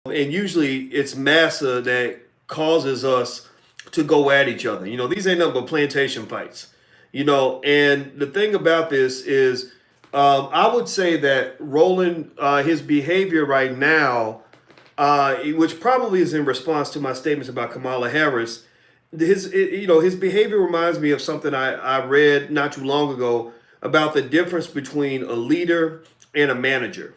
And usually it's massa that causes us to go at each other. These ain't nothing but plantation fights. And the thing about this is, I would say that Roland, his behavior right now, which probably is in response to my statements about Kamala Harris, his behavior reminds me of something I read not too long ago about the difference between a leader and a manager.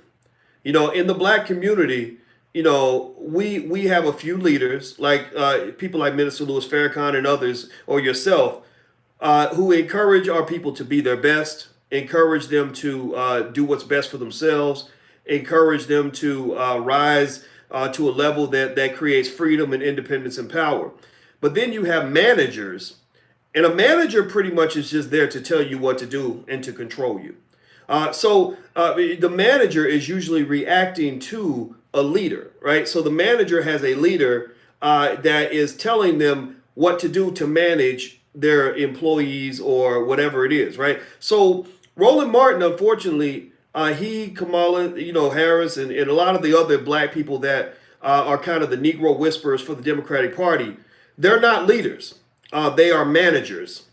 In the black community, we have a few leaders like people like Minister Louis Farrakhan and others, or yourself, who encourage our people to be their best, encourage them to do what's best for themselves, encourage them to rise to a level that creates freedom and independence and power. But then you have managers, and a manager pretty much is just there to tell you what to do and to control you. So the manager is usually reacting to a leader, right? So the manager has a leader that is telling them what to do to manage their employees or whatever it is, right? So Roland Martin, unfortunately, Kamala, Harris, and a lot of the other black people that are kind of the Negro whisperers for the Democratic Party, they're not leaders. They are managers.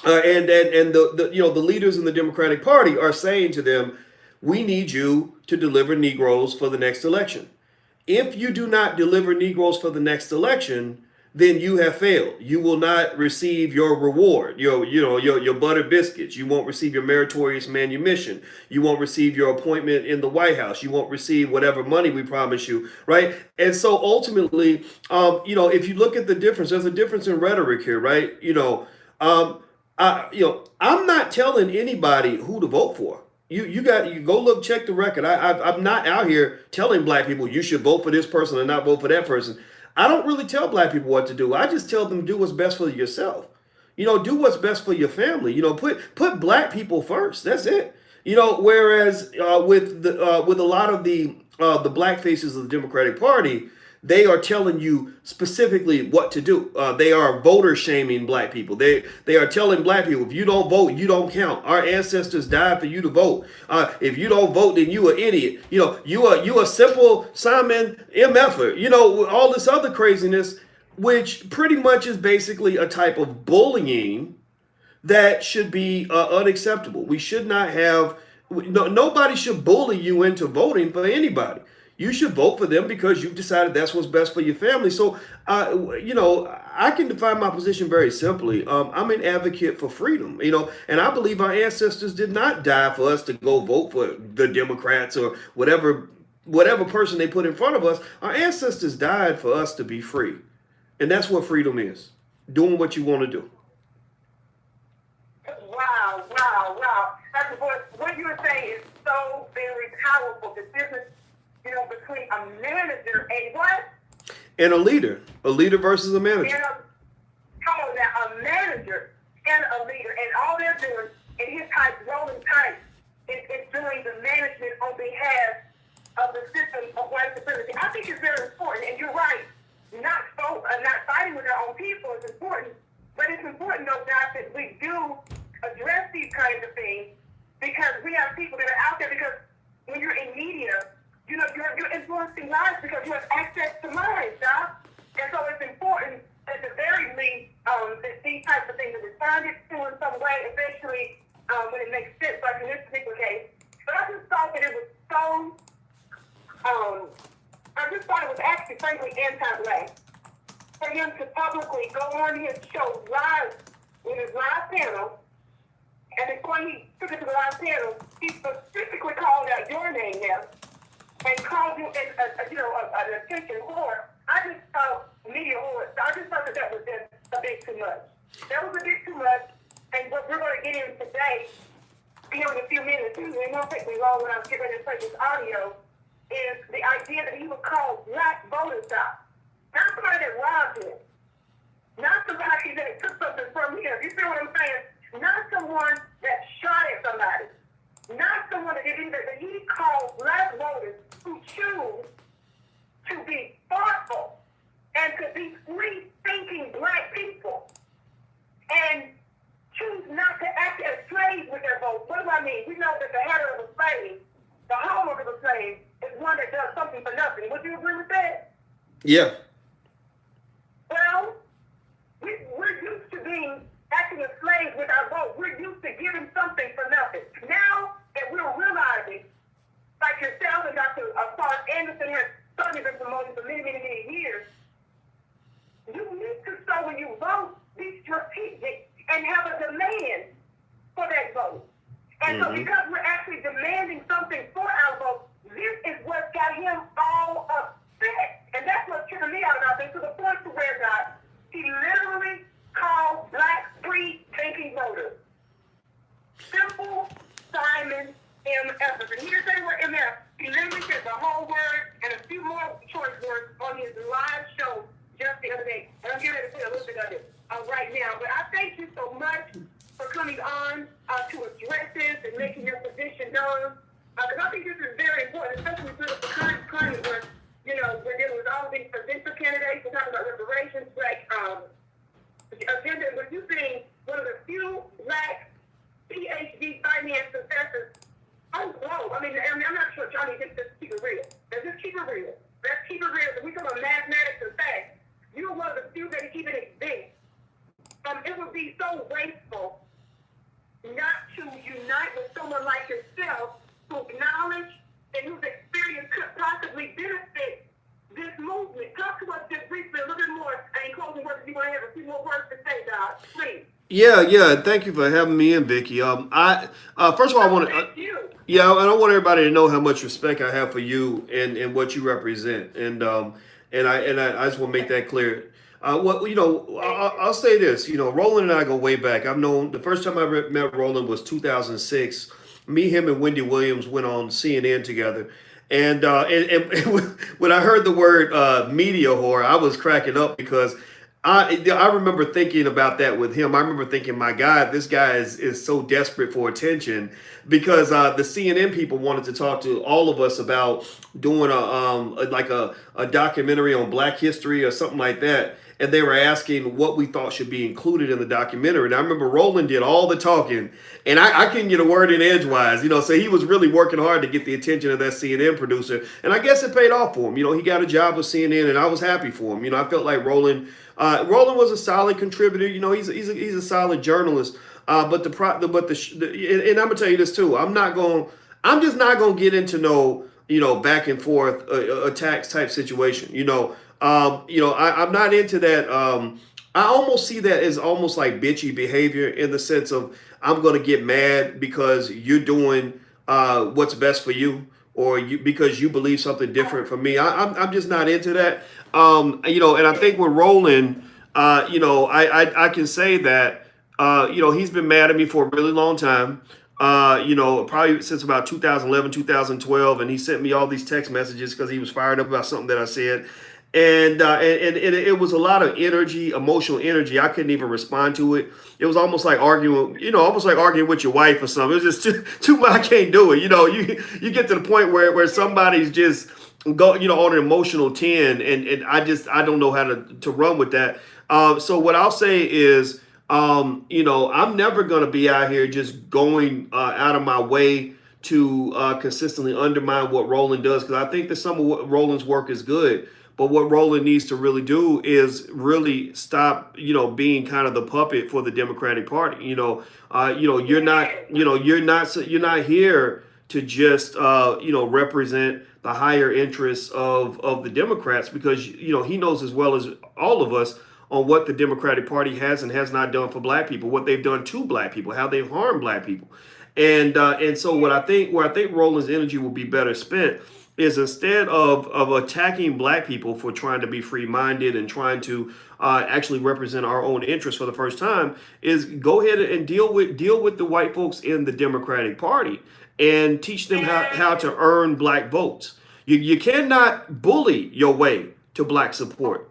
And the leaders in the Democratic Party are saying to them, we need you to deliver Negroes for the next election. If you do not deliver Negroes for the next election, then you have failed. You will not receive your reward, your buttered biscuits. You won't receive your meritorious manumission. You won't receive your appointment in the White House. You won't receive whatever money we promise you, right? And so ultimately, if you look at the difference, there's a difference in rhetoric here, right? I'm not telling anybody who to vote for. You go look, check the record. I'm not out here telling black people you should vote for this person and not vote for that person. I don't really tell black people what to do. I just tell them do what's best for yourself. Do what's best for your family. Put black people first. That's it. Whereas with a lot of the black faces of the Democratic Party, they are telling you specifically what to do. They are voter shaming black people. They are telling black people, if you don't vote, you don't count. Our ancestors died for you to vote. If you don't vote, then you an idiot. You a simple Simon MFer. All this other craziness, which pretty much is basically a type of bullying that should be unacceptable. We should not have. Nobody should bully you into voting for anybody. You should vote for them because you've decided that's what's best for your family. So, I can define my position very simply. I'm an advocate for freedom, and I believe our ancestors did not die for us to go vote for the Democrats or whatever person they put in front of us. Our ancestors died for us to be free. And that's what freedom is. Doing what you want to do. Wow. That's what you were saying is so very powerful. The difference between a manager and what? And a leader. A leader versus a manager. A manager and a leader. And all they're doing in his type, rolling type, is doing the management on behalf of the system of white supremacy. I think it's very important, and you're right. Not fighting with our own people is important, but it's important, no doubt, that we do address these kinds of things because we have people that are out there. Because when you're in media, you're influencing lives because you have access to minds, Doc. And so it's important, at the very least, that these types of things are responded to in some way, especially when it makes sense, like in this particular case. But I just thought that it was so, I just thought it was actually, frankly, anti-black for him to publicly go on his show live with his live panel. And before he took it to the live panel, he specifically called out your name now. And called you an attention whore. I just thought media whore. I just thought that was just a bit too much. That was a bit too much. And what we're going to get in today, in a few minutes, and it won't take me long when I'm getting ready to play this audio, is the idea that he would call black voters out. Not somebody that robbed him. Not somebody that took something from him. You see what I'm saying? Not someone that shot at somebody. Not someone that did anything, but he called black voters who choose to be thoughtful and to be free-thinking black people and choose not to act as slaves with their votes. What do I mean? We know that the header of a slave, the home of a slave, is one that does something for nothing. Would you agree with that? Yeah. Well, we're used to being acting as slaves with our vote. We're used to giving something for nothing. Now that we're realizing, like yourself and Dr. Clark Anderson has certainly been promoted for many, many, many years, you need to, so when you vote, be strategic and have a demand for that vote. And so because we're actually demanding something for our vote, this is what got him all upset. And that's what tripped me out about this, to the point to where, God, he literally called black free-thinking voters simple Simon MF. And he didn't say what MF. He literally said the whole word and a few more choice words on his live show just the other day. And I'm getting ready to say a little bit of it right now. But I thank you so much for coming on to address this and making your position known. Because I think this is very important, especially with the current climate where, you know, we're dealing with all these presidential candidates. We're talking about reparations, like agenda. But you being one of the few black PhD finance professors on the globe. I mean, I'm not sure Johnny just keep it real. Let's just keep it real. Let's keep it real. If we talk about mathematics and facts, you're one of the few that are keeping it big. It would be so wasteful not to unite with someone like yourself who acknowledge and whose experience could possibly benefit this movement. Talk to us just briefly a little bit more. And in closing words, if you want to have a few more words to say, Doc, please. Yeah. Thank you for having me in, Vicky. First of all, I want to. Yeah, and I want everybody to know how much respect I have for you and what you represent, and I just want to make that clear. I'll say this. You know, Roland and I go way back. I've known the first time I met Roland was 2006. Me, him, and Wendy Williams went on CNN together. And when I heard the word media whore, I was cracking up because I remember thinking about that with him. I remember thinking, my God, this guy is so desperate for attention because the CNN people wanted to talk to all of us about doing a documentary on Black history or something like that. And they were asking what we thought should be included in the documentary. And I remember Roland did all the talking, and I couldn't get a word in edgewise, you know. So he was really working hard to get the attention of that CNN producer, and I guess it paid off for him. You know, he got a job with CNN, and I was happy for him. You know, I felt like Roland was a solid contributor. You know, he's a solid journalist. And I'm gonna tell you this too. I'm just not gonna get into no back and forth attacks type situation. I'm not into that. I almost see that as almost like bitchy behavior in the sense of I'm gonna get mad because you're doing what's best for you, or because you believe something different from me. I'm just not into that. And I think with Roland, I can say that, he's been mad at me for a really long time. Probably since about 2011, 2012, and he sent me all these text messages because he was fired up about something that I said. And it was a lot of energy, emotional energy. I couldn't even respond to it. It was almost like arguing with your wife or something. It was just too much. I can't do it. You get to the point where somebody's just on an emotional 10, and I don't know how to run with that. So what I'll say is, I'm never going to be out here just going out of my way to consistently undermine what Roland does, because I think that some of what Roland's work is good. But what Roland needs to really do is really stop, being kind of the puppet for the Democratic Party. You're not here to just, represent the higher interests of the Democrats, because, he knows as well as all of us on what the Democratic Party has and has not done for Black people, what they've done to Black people, how they've harmed Black people. And so where I think Roland's energy will be better spent is, instead of attacking Black people for trying to be free-minded and trying to actually represent our own interests for the first time, is go ahead and deal with the white folks in the Democratic Party and teach them how to earn Black votes. You cannot bully your way to Black support.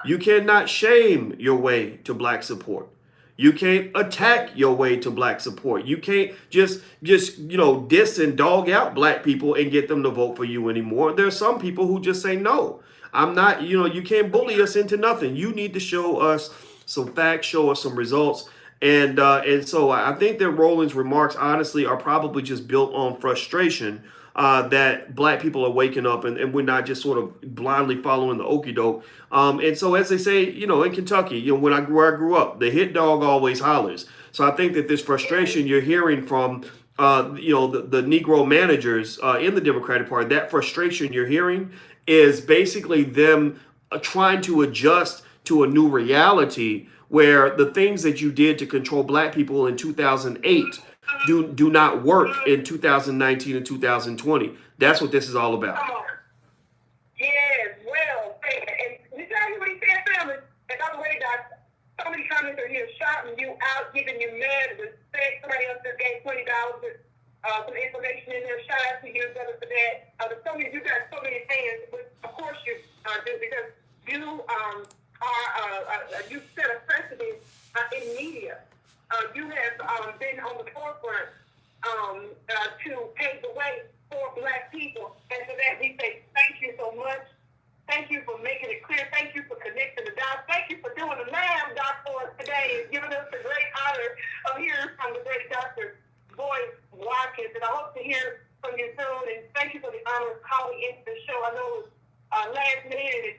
You cannot shame your way to Black support. You can't attack your way to Black support. You can't just diss and dog out Black people and get them to vote for you anymore. There are some people who just say, no, I'm not, you can't bully us into nothing. You need to show us some facts, show us some results. And so I think that Roland's remarks, honestly, are probably just built on frustration that black people are waking up and we're not just sort of blindly following the okie doke. And so, as they say, in Kentucky, where I grew up, the hit dog always hollers. So I think that this frustration you're hearing from, the Negro managers in the Democratic Party, that frustration you're hearing is basically them trying to adjust to a new reality where the things that you did to control black people in 2008 do not work in 2019 and 2020. That's what this is all about. Come on. Yes, well said. And you tell you what he said, family. And by the way, Doc, so many comments are here shouting you out, giving you mad respect. Somebody else just gave $20 with some information in there. Shout out to you, brother, for that. There's so many, you got so many fans, which of course you do, because you you set a precedent in media. You have been on the forefront to pave the way for black people. And for that, we say thank you so much. Thank you for making it clear. Thank you for connecting the dots. Thank you for doing the math, Doc, for us today and giving us the great honor of hearing from the great Dr. Boyce Watkins. And I hope to hear from you soon. And thank you for the honor of calling into the show. I know it was last minute and it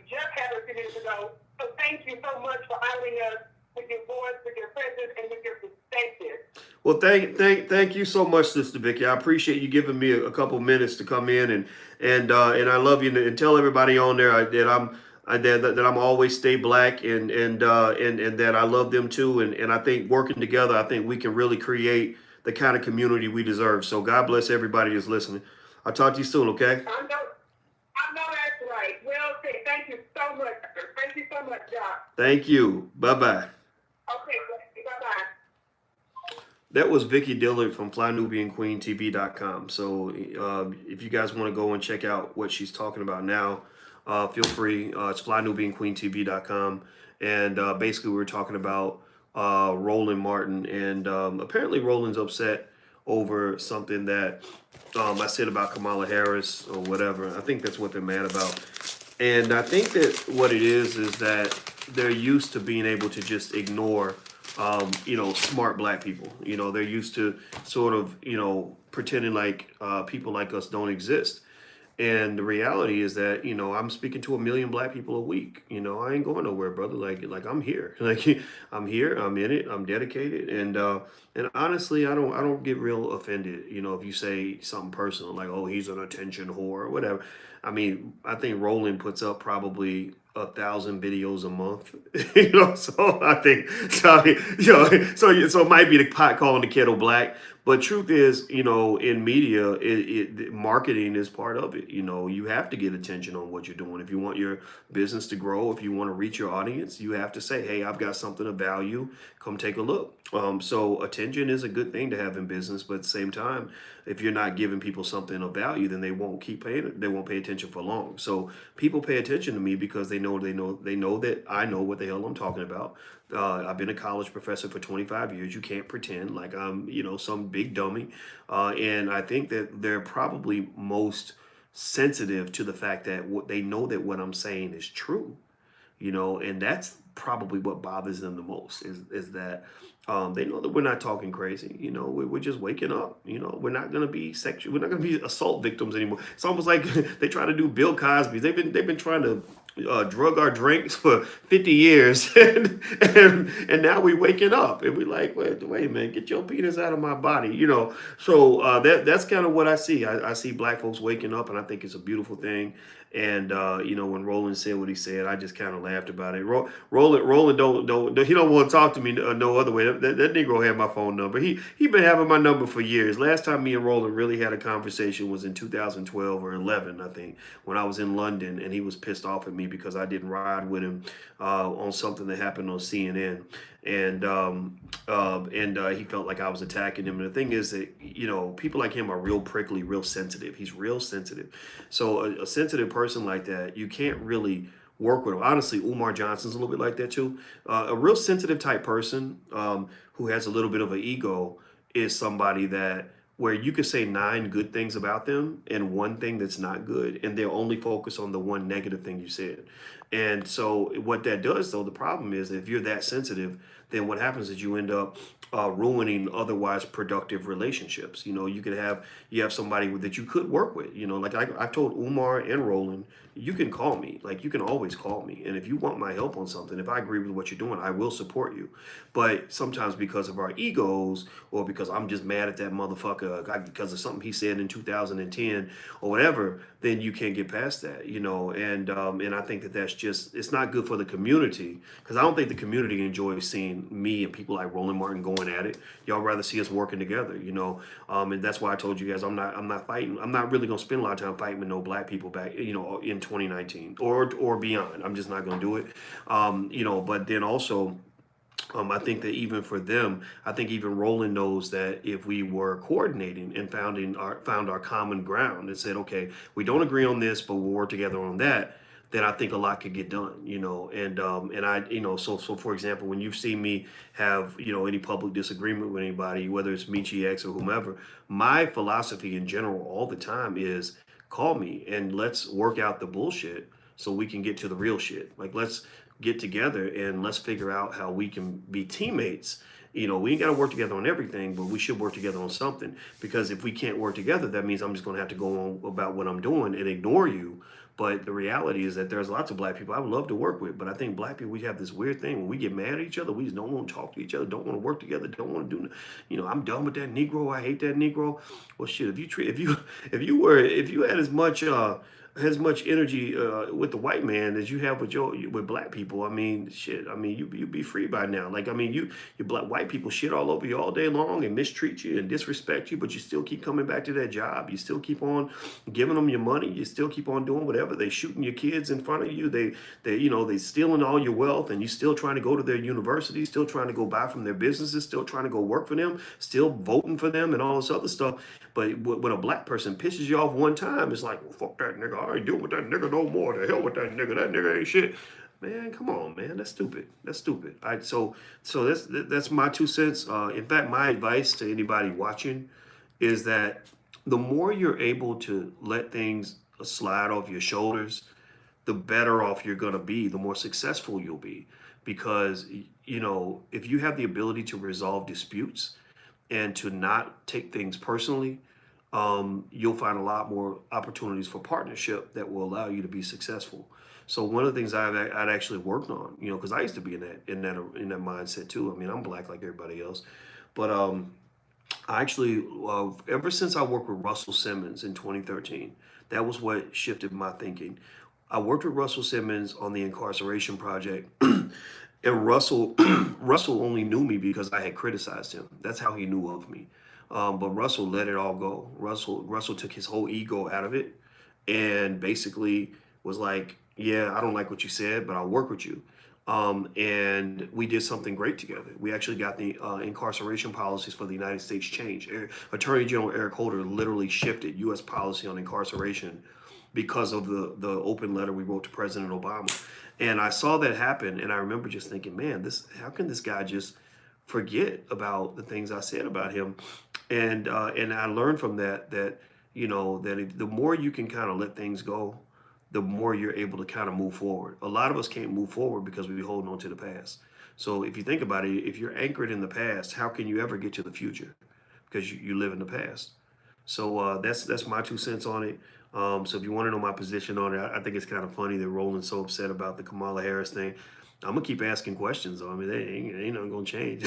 just happened 2 minutes ago. So thank you so much for honoring us with your voice, with your presence, and with your perspective. Well, thank you so much, Sister Vicky. I appreciate you giving me a couple minutes to come in and I love you, and tell everybody on there that I'm always stay black and that I love them too, and I think working together, I think we can really create the kind of community we deserve. So God bless everybody that's listening. I'll talk to you soon, okay? I know that's right. Well said. Thank you so much. Thank you so much, Doc. Thank you. Bye-bye. Okay, bye-bye. That was Vicky Dillard from FlyNubianQueenTV.com. So if you guys want to go and check out what she's talking about now, feel free. It's FlyNubianQueenTV.com. And basically we were talking about Roland Martin. And apparently Roland's upset over something that I said about Kamala Harris or whatever. I think that's what they're mad about. And I think that what it is that they're used to being able to just ignore smart black people. They're used to sort of, pretending like people like us don't exist. And the reality is that, I'm speaking to 1 million black people a week. I ain't going nowhere, brother. Like I'm here. Like I'm here. I'm in it. I'm dedicated. And honestly, I don't get real offended, if you say something personal, like, oh, he's an attention whore or whatever. I mean, I think Roland puts up probably 1,000 videos a month, so I think, so it might be the pot calling the kettle black, but truth is, in media, marketing is part of it. You have to get attention on what you're doing. If you want your business to grow, if you want to reach your audience, you have to say, hey, I've got something of value, come take a look. So attention is a good thing to have in business, but at the same time, if you're not giving people something of value, then they won't pay attention for long. So people pay attention to me because they know that I know what the hell I'm talking about. I've been a college professor for 25 years. You can't pretend like I'm, some big dummy. And I think that they're probably most sensitive to the fact that they know that what I'm saying is true, and that's probably what bothers them the most is that they know that we're not talking crazy. We're just waking up. We're not going to be sexual. We're not going to be assault victims anymore. It's almost like they try to do Bill Cosby. They've been trying to drug our drinks for 50 years, and now we waking up and we like, wait, man, get your penis out of my body, So that's kind of what I see. I see black folks waking up, and I think it's a beautiful thing. And when Roland said what he said, I just kind of laughed about it. Roland don't he don't want to talk to me no other way. That Negro had my phone number. He been having my number for years. Last time me and Roland really had a conversation was in 2012 or 11, I think, when I was in London, and he was pissed off at me because I didn't ride with him on something that happened on CNN. And he felt like I was attacking him. And the thing is that, people like him are real prickly, real sensitive. He's real sensitive. So a sensitive person like that, you can't really work with him. Honestly, Umar Johnson's a little bit like that too. A real sensitive type person who has a little bit of an ego is somebody that where you could say 9 good things about them and one thing that's not good, and they'll only focus on the one negative thing you said. And so what that does, though, the problem is if you're that sensitive, then what happens is you end up ruining otherwise productive relationships. You know, you have somebody that you could work with. You know, like I told Umar and Roland, you can call me. Like you can always call me, and if you want my help on something, if I agree with what you're doing, I will support you. But sometimes because of our egos, or because I'm just mad at that motherfucker because of something he said in 2010 or whatever, then you can't get past that. You know, and I think that that's just it's not good for the community because I don't think the community enjoys seeing me and people like Roland Martin going at it. Y'all rather see us working together, you know. And that's why I told you guys I'm not fighting. I'm not really gonna spend a lot of time fighting with no black people back, you know, in 2019 or beyond. I'm just not gonna do it. You know, but then also. I think that even for them, I think even Roland knows that if we were coordinating and found our common ground and said, okay, we don't agree on this, but we'll work together on that, then I think a lot could get done, you know. And I, you know, so for example, when you see me have, you know, any public disagreement with anybody, whether it's Michi X or whomever, my philosophy in general all the time is call me and let's work out the bullshit so we can get to the real shit. Like let's get together and let's figure out how we can be teammates. You know, we ain't got to work together on everything, but we should work together on something. Because if we can't work together, that means I'm just going to have to go on about what I'm doing and ignore you. But the reality is that there's lots of black people I would love to work with. But I think black people, we have this weird thing when we get mad at each other, we just don't want to talk to each other, don't want to work together, don't want to do, you know, I'm done with that Negro. I hate that Negro. Well, shit, if you had as much energy with the white man as you have with black people. I mean, shit. I mean, you'd be free by now. Like, I mean, you black white people shit all over you all day long and mistreat you and disrespect you, but you still keep coming back to that job. You still keep on giving them your money. You still keep on doing whatever. They shooting your kids in front of you. They you know they stealing all your wealth, and you still trying to go to their university, still trying to go buy from their businesses, still trying to go work for them, still voting for them, and all this other stuff. But when a black person pisses you off one time, it's like, well, fuck that nigga. I ain't dealing with that nigga no more. The hell with that nigga. That nigga ain't shit. Man, come on, man. That's stupid. That's stupid. So that's my 2 cents. In fact, my advice to anybody watching is that the more you're able to let things slide off your shoulders, the better off you're going to be, the more successful you'll be. Because, you know, if you have the ability to resolve disputes and to not take things personally, you'll find a lot more opportunities for partnership that will allow you to be successful. So one of the things I'd actually worked on, you know, because I used to be in that mindset too. I mean, I'm black like everybody else, but I actually ever since I worked with Russell Simmons in 2013, that was what shifted my thinking. I worked with Russell Simmons on the incarceration project. And Russell only knew me because I had criticized him. That's how he knew of me. But Russell let it all go. Russell took his whole ego out of it and basically was like, yeah, I don't like what you said, but I'll work with you. And we did something great together. We actually got the incarceration policies for the United States changed. Attorney General Eric Holder literally shifted U.S. policy on incarceration because of the open letter we wrote to President Obama. And I saw that happen, and I remember just thinking, man, how can this guy just forget about the things I said about him? And I learned from that you know that the more you can kind of let things go, the more you're able to kind of move forward. A lot of us can't move forward because we be holding on to the past. So if you think about it, if you're anchored in the past, how can you ever get to the future? Because you live in the past. So that's my 2 cents on it. So if you want to know my position on it, I think it's kind of funny that Roland's so upset about the Kamala Harris thing. I'm gonna keep asking questions. I mean, ain't nothing gonna change.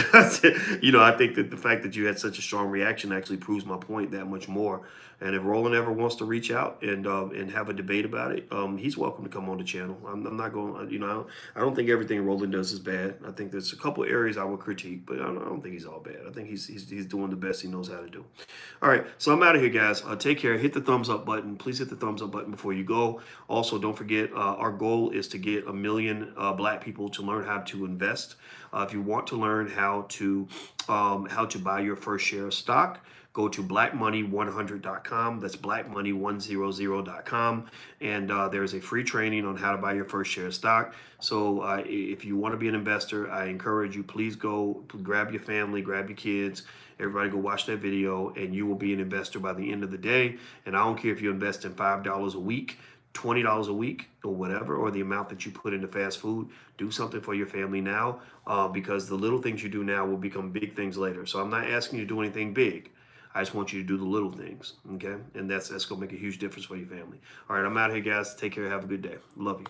You know, I think that the fact that you had such a strong reaction actually proves my point that much more. And if Roland ever wants to reach out and have a debate about it, he's welcome to come on the channel. I'm not going. You know, I don't think everything Roland does is bad. I think there's a couple areas I would critique, but I don't think he's all bad. I think he's doing the best he knows how to do. All right, so I'm out of here, guys. Take care. Hit the thumbs up button. Please hit the thumbs up button before you go. Also, don't forget our goal is to get 1 million black people to learn how to invest. If you want to learn how to buy your first share of stock, go to blackmoney100.com. That's blackmoney100.com. And there's a free training on how to buy your first share of stock. So if you want to be an investor, I encourage you, please go grab your family, grab your kids, Everybody go watch that video, and you will be an investor by the end of the day. And I don't care if you invest in $5 a week, $20 a week, or whatever, or the amount that you put into fast food. Do something for your family now, because the little things you do now will become big things later. So I'm not asking you to do anything big. I just want you to do the little things, okay? And that's going to make a huge difference for your family. All right, I'm out here, guys. Take care. Have a good day. Love you.